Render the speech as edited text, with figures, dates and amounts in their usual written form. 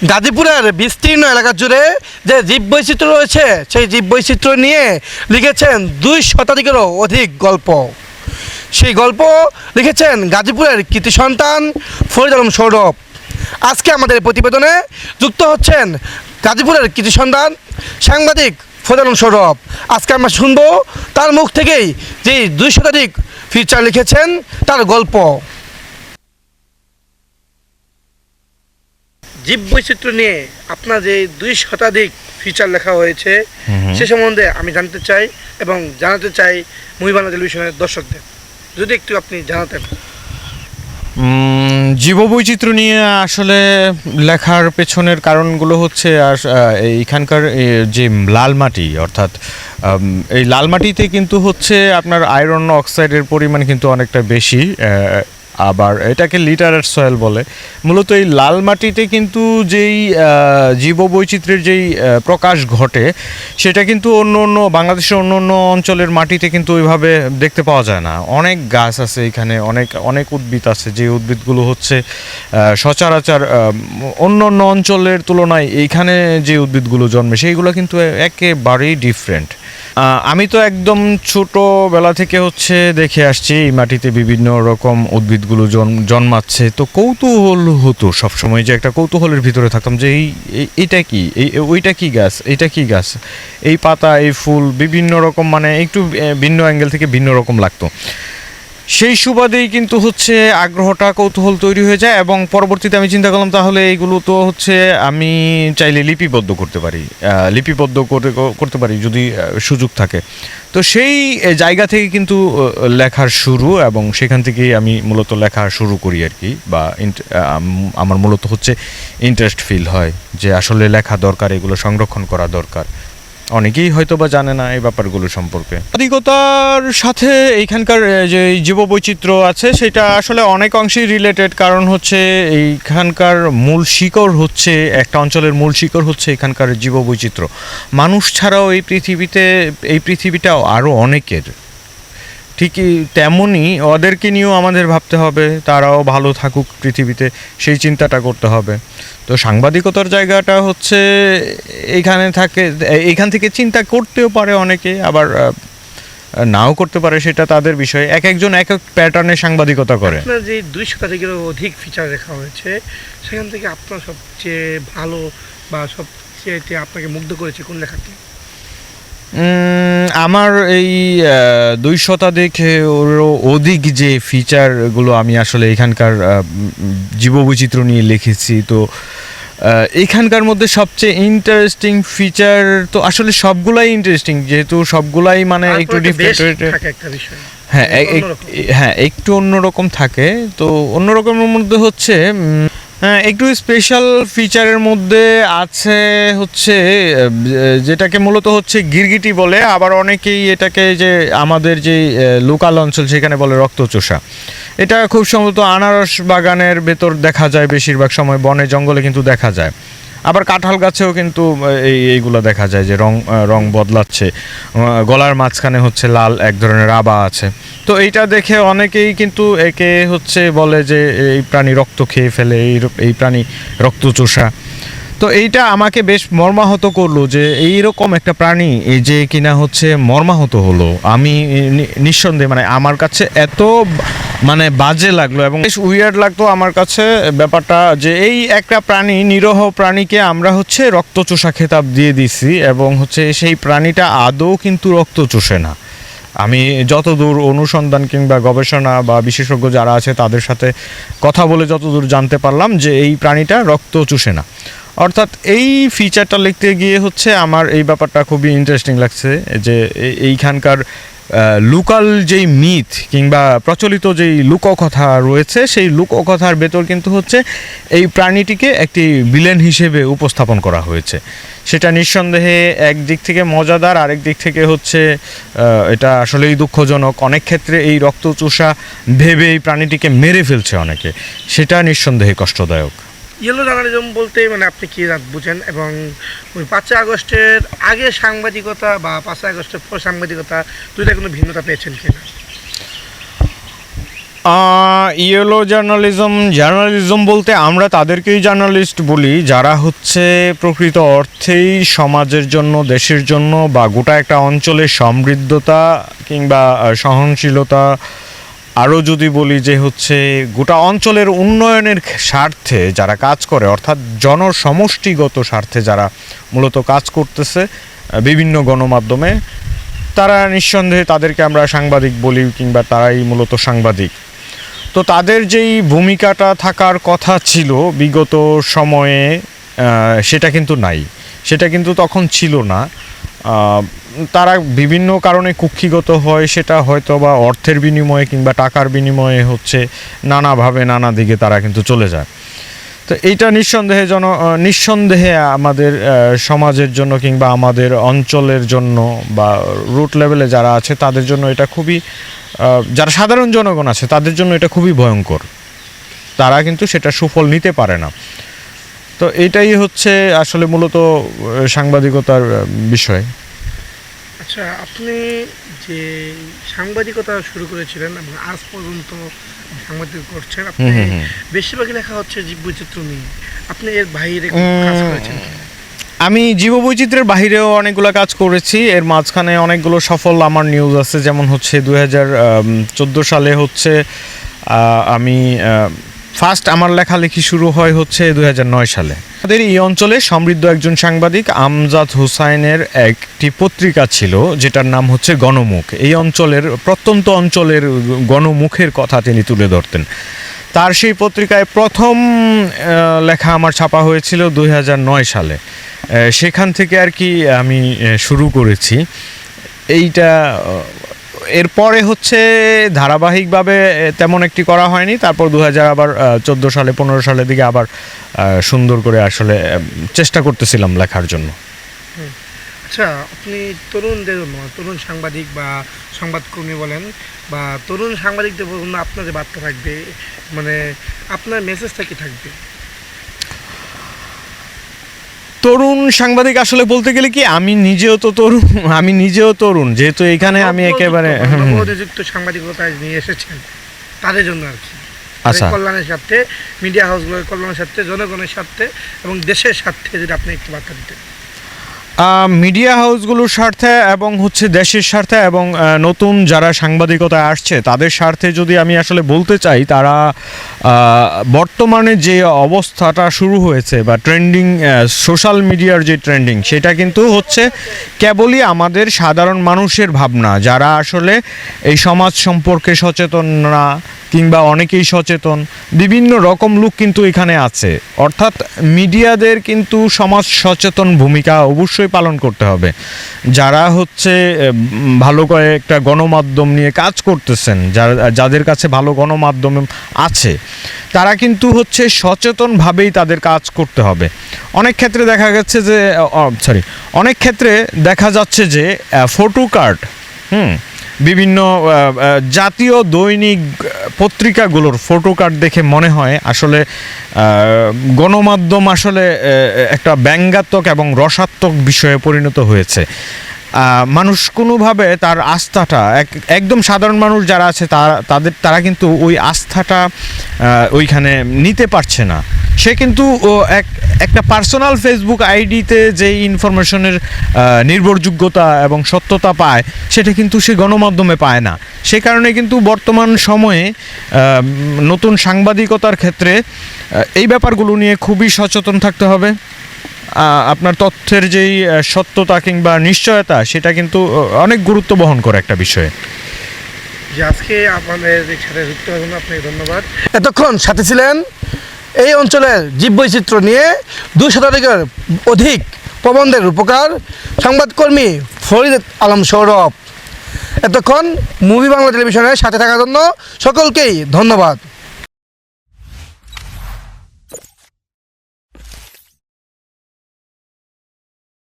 গাজীপুরের বিস্তীর্ণ এলাকা জুড়ে যে জীববৈচিত্র্য রয়েছে সেই জীববৈচিত্র্য নিয়ে লিখেছেন 2 শতাধিকেরও অধিক গল্প। সেই গল্প লিখেছেন গাজীপুরের কৃতি সন্তান ফরিদ আলম সৌরভ। আজকে আমাদের প্রতিবেদনে যুক্ত হচ্ছেন গাজীপুরের কৃতি সন্তান সাংবাদিক ফরিদ আলম সৌরভ। আজকে আমরা শুনবো তার মুখ থেকেই যে 2 শতাধিক ফিচার লিখেছেন তার গল্প। জীববৈচিত্র্য নিয়ে আপনার যে 2 শতাধিক ফিচার লেখা হয়েছে সে সম্বন্ধে আমি জানতে চাই এবং জানাতে চাই মুহিবাংলা টেলিভিশনের দর্শকদের, যদি একটু আপনি জানাতেন। জীববৈচিত্র্য নিয়ে আসলে লেখার পেছনের কারণগুলো হচ্ছে এইখানকার যে লাল মাটি, অর্থাৎ এই লাল মাটিতে কিন্তু হচ্ছে আপনার আয়রন অক্সাইডের পরিমাণ কিন্তু অনেকটা বেশি, আবার এটাকে লিটারেট সয়েল বলে। মূলত এই লাল মাটিতে কিন্তু যেই জীববৈচিত্র্যের যেই প্রকাশ ঘটে সেটা কিন্তু অন্য বাংলাদেশের অন্য অঞ্চলের মাটিতে কিন্তু ওইভাবে দেখতে পাওয়া যায় না। অনেক গাছ আছে এখানে, অনেক উদ্ভিদ আছে, যে উদ্ভিদগুলো হচ্ছে সচরাচর অন্য অঞ্চলের তুলনায় এইখানে যে উদ্ভিদগুলো জন্মে সেইগুলো কিন্তু একেবারেই ডিফারেন্ট। আমি তো একদম ছোটোবেলা থেকে হচ্ছে দেখে আসছি এই মাটিতে বিভিন্ন রকম উদ্ভিদগুলো জন্মাচ্ছে, তো কৌতূহল হতো সবসময়, যে একটা কৌতূহলের ভিতরে থাকতাম যে এইটা কি, ওইটা কি গাছ, এইটা কি গাছ, এই পাতা, এই ফুল বিভিন্ন রকম, মানে একটু ভিন্ন অ্যাঙ্গেল থেকে ভিন্ন রকম লাগতো। সেই সুবাদেই কিন্তু হচ্ছে আগ্রহটা, কৌতূহল তৈরি হয়ে যায় এবং পরবর্তীতে আমি চিন্তা করলাম তাহলে এইগুলো তো হচ্ছে আমি চাইলে লিপিবদ্ধ করতে পারি যদি সুযোগ থাকে। তো সেই জায়গা থেকে কিন্তু লেখার শুরু, এবং সেখান থেকেই আমি মূলত লেখা শুরু করি আর কি, বা আমার মূলত হচ্ছে ইন্টারেস্ট ফিল হয় যে আসলে লেখা দরকার, এগুলো সংরক্ষণ করা দরকার। অনেকেই হয়তো বা জানে না এই ব্যাপারগুলো সম্পর্কে। আধিকতার সাথে এইখানকার যে জীববৈচিত্র্য আছে সেটা আসলে অনেক অংশেই রিলেটেড, কারণ হচ্ছে এইখানকার মূল শিকড় হচ্ছে, একটা অঞ্চলের মূল শিকড় হচ্ছে এখানকার জীববৈচিত্র্য। মানুষ ছাড়াও এই পৃথিবীটাও আরও অনেকের, ঠিকই তেমনই ওদেরকে নিয়েও আমাদের ভাবতে হবে, তারাও ভালো থাকুক পৃথিবীতে, সেই চিন্তাটা করতে হবে। তো সাংবাদিকতার জায়গাটা হচ্ছে এইখান থেকে চিন্তা করতেও পারে অনেকে, আবার নাও করতে পারে, সেটা তাদের বিষয়। একজন এক প্যাটার্নে সাংবাদিকতা করে। আপনার যে 2 শতাধিকেরও অধিক ফিচার লেখা হয়েছে সেখান থেকে আপনার সবচেয়ে ভালো বা সবচেয়ে আপনাকে মুগ্ধ করেছে কোন লেখাটি? আমার এই 2 শতাধিক অধিক যে ফিচারগুলো আমি আসলে এখানকার জীববৈচিত্র্য নিয়ে লিখেছি, তো এখানকার মধ্যে সবচেয়ে ইন্টারেস্টিং ফিচার তো আসলে সবগুলাই ইন্টারেস্টিং, যেহেতু সবগুলাই মানে একটু ডিফারেন্ট। হ্যাঁ, একটু অন্যরকম থাকে। তো অন্যরকমের মধ্যে হচ্ছে একটু স্পেশাল ফিচারের মধ্যে আছে হচ্ছে যেটাকে মূলত হচ্ছে গিরগিটি বলে, আবার অনেকেই এটাকে যে আমাদের যে লোকাল অঞ্চল সেখানে বলে রক্তচোষা। এটা খুব সম্ভবত আনারস বাগানের ভেতর দেখা যায়, বেশিরভাগ সময় বনে জঙ্গলে কিন্তু দেখা যায়। আবার কাঁঠাল গাছেও কিন্তু এইগুলো দেখা যায় যে রং বদলাচ্ছে, গলার মাঝখানে হচ্ছে লাল এক ধরনের আভা আছে। তো এইটা দেখে অনেকেই কিন্তু একে হচ্ছে বলে যে এই প্রাণী রক্ত খেয়ে ফেলে, এই প্রাণী রক্তচোষা। তো এইটা আমাকে বেশ মর্মাহত করলো যে এইরকম একটা প্রাণী এই যে কিনা হচ্ছে মর্মাহত হলো। আমি নিঃসন্দেহে মানে আমার কাছে এত মানে বাজে লাগলো এবং বেশ উইয়ার্ড লাগতো আমার কাছে ব্যাপারটা, যে এই একটা প্রাণী, নিরহ প্রাণীকে আমরা হচ্ছে রক্তচোষা খেতাব দিয়ে দিছি, এবং হচ্ছে সেই প্রাণীটা আদৌ কিন্তু রক্ত চোষে না। আমি যতদূর অনুসন্ধান কিংবা গবেষণা বা বিশেষজ্ঞ যারা আছে তাদের সাথে কথা বলে যতদূর জানতে পারলাম যে এই প্রাণীটা রক্ত চুষে না। অর্থাৎ এই ফিচারটা লিখতে গিয়ে হচ্ছে আমার এই ব্যাপারটা খুবই ইন্টারেস্টিং লাগছে, যে এইখানকার লোকাল যেই মিথ কিংবা প্রচলিত যেই লোককথা রয়েছে সেই লোককথার ভেতর কিন্তু হচ্ছে এই প্রাণীটিকে একটি ভিলেন হিসেবে উপস্থাপন করা হয়েছে। সেটা নিঃসন্দেহে একদিক থেকে মজাদার, আরেক দিক থেকে হচ্ছে এটা আসলেই দুঃখজনক। অনেক ক্ষেত্রে এই রক্তচোষা ভেবে এই প্রাণীটিকে মেরে ফেলছে অনেকে, সেটা নিঃসন্দেহে কষ্টদায়ক। ইয়েলো জার্নালিজম বলতে মানে আপনি কী বুঝেন, এবং ওই 5ই আগস্টের আগে সাংবাদিকতা বা 5ই আগস্টের পর সাংবাদিকতা দুইটা কোনো ভিন্নতা পেয়েছেন কিনা? ইয়েলো জার্নালিজম বলতে আমরা তাদেরকেই জার্নালিস্ট বলি যারা হচ্ছে প্রকৃত অর্থেই সমাজের জন্য, দেশের জন্য বা গোটা একটা অঞ্চলের সমৃদ্ধতা কিংবা সহনশীলতা, আরও যদি বলি যে হচ্ছে গোটা অঞ্চলের উন্নয়নের স্বার্থে যারা কাজ করে, অর্থাৎ জনসমষ্টিগত স্বার্থে যারা মূলত কাজ করতেছে বিভিন্ন গণমাধ্যমে, তারা নিঃসন্দেহে তাদেরকে আমরা সাংবাদিক বলি কিংবা তারাই মূলত সাংবাদিক। তো তাদের যেই ভূমিকাটা থাকার কথা ছিল বিগত সময়ে সেটা কিন্তু নাই, সেটা কিন্তু তখন ছিল না। তারা বিভিন্ন কারণে কুক্ষিগত হয়, সেটা হয়তো বা অর্থের বিনিময়ে কিংবা টাকার বিনিময়ে হচ্ছে নানাভাবে নানা দিকে তারা কিন্তু চলে যায়। তো এইটা নিঃসন্দেহে আমাদের সমাজের জন্য কিংবা আমাদের অঞ্চলের জন্য বা রুট লেভেলে যারা আছে তাদের জন্য এটা খুবই, যারা সাধারণ জনগণ আছে তাদের জন্য এটা খুবই ভয়ঙ্কর। তারা কিন্তু সেটা সুফল নিতে পারে না। তো এটাই হচ্ছে আসলে মূলত সাংবাদিকতার বিষয়। আচ্ছা, আপনি যে সাংবাদিকতা শুরু করেছিলেন এবং আজ পর্যন্ত সাংবাদিক করছেন, আপনি বেশিরভাগই লেখা হচ্ছে জীববৈচিত্র্য নিয়ে, আপনি এর বাইরে কাজ করেছেন? আমি জীববৈচিত্র্যের বাহিরেও অনেকগুলো কাজ করেছি। এর মাঝখানে অনেকগুলো সফল আমার নিউজ আছে, যেমন হচ্ছে 2014 সালে হচ্ছে আমি ফার্স্ট আমার লেখালেখি শুরু হয় হচ্ছে 2009 সালে। আমাদের এই অঞ্চলে সমৃদ্ধ একজন সাংবাদিক আমজাদ হোসাইনের একটি পত্রিকা ছিল যেটার নাম হচ্ছে গণমুখ। এই অঞ্চলের প্রত্যন্ত অঞ্চলের গণমুখের কথা তিনি তুলে ধরতেন। তার সেই পত্রিকায় প্রথম লেখা আমার ছাপা হয়েছিল 2009 সালে। সেখান থেকে আর কি আমি শুরু করেছি এইটা। এরপরে হচ্ছে ধারাবাহিকভাবে তেমন একটি করা হয়নি। তারপর 2014 সালে 15 সালের দিকে আবার সুন্দর করে আসলে চেষ্টা করতেছিলাম লেখার জন্য। আচ্ছা, আপনি তরুণদের জন্য, তরুণ সাংবাদিক বা সংবাদকর্মী বলেন বা তরুণ সাংবাদিকদের জন্য আপনার যে বার্তা থাকবে, মানে আপনার মেসেজটা কি থাকবে? তরুণ সাংবাদিক আসলে বলতে গেলে কি আমি নিজেও তরুণ যেহেতু এখানে আমি একেবারে উপযুক্ত সাংবাদিকতায় নিয়ে এসেছেন তাদের জন্য আর কি। আচ্ছা, কল্যাণের স্বার্থে, মিডিয়া হাউসগুলোর কল্যাণের স্বার্থে, জনগণের স্বার্থে এবং দেশের স্বার্থে যদি আপনি একটু বার্তা দিতেন। মিডিয়া হাউসগুলোর স্বার্থে এবং হচ্ছে দেশের স্বার্থে এবং নতুন যারা সাংবাদিকতায় আসছে তাদের স্বার্থে যদি আমি আসলে বলতে চাই, তারা বর্তমানে যে অবস্থাটা শুরু হয়েছে বা ট্রেন্ডিং, সোশ্যাল মিডিয়ার যে ট্রেন্ডিং, সেটা কিন্তু হচ্ছে কেবলই আমাদের সাধারণ মানুষের ভাবনা, যারা আসলে এই সমাজ সম্পর্কে সচেতন না কিংবা অনেকেই সচেতন, বিভিন্ন রকম লোক কিন্তু এখানে আছে। অর্থাৎ মিডিয়াদের কিন্তু সমাজ সচেতন ভূমিকা অবশ্যই পালন করতে হবে। যারা হচ্ছে ভালো কয়েকটা গণমাধ্যম নিয়ে কাজ করতেছেন, যাদের কাছে ভালো গণমাধ্যম আছে, তারা কিন্তু হচ্ছে সচেতনভাবেই তাদের কাজ করতে হবে। অনেক ক্ষেত্রে দেখা যাচ্ছে যে ফটো কার্ড, বিভিন্ন জাতীয় দৈনিক পত্রিকাগুলোর ফটো কার্ড দেখে মনে হয় আসলে গণমাধ্যম আসলে একটা ব্যঙ্গাত্মক এবং রসাত্মক বিষয়ে পরিণত হয়েছে। মানুষ কোনোভাবে তার আস্থাটা, একদম সাধারণ মানুষ যারা আছে তারা কিন্তু ওই আস্থাটা ওইখানে নিতে পারছে না। সে কিন্তু একটা পার্সোনাল ফেসবুক আইডিতে যে ইনফরমেশনের নির্ভরযোগ্যতা এবং সত্যতা পায়, সেটা কিন্তু সে গণমাধ্যমে পায় না। সে কারণে কিন্তু বর্তমান সময়ে নতুন সাংবাদিকতার ক্ষেত্রে এই ব্যাপারগুলো নিয়ে খুবই সচেতন থাকতে হবে। আপনার তথ্যের যেই সত্যতা কিংবা নিশ্চয়তা, সেটা কিন্তু অনেক গুরুত্ব বহন করে একটা বিষয়ে। আজকে আপনাদের সাথে যুক্ত হওয়ার জন্য আপনাকে ধন্যবাদ। এতক্ষণ সাথে ছিলেন এই অঞ্চলের জীববৈচিত্র্য নিয়ে 2 শতাধিকের অধিক প্রবন্ধের রূপকার সংবাদকর্মী ফরিদ আলম সৌরভ। এতক্ষণ মুভি বাংলা টেলিভিশনের সাথে থাকার জন্য সকলকেই ধন্যবাদ।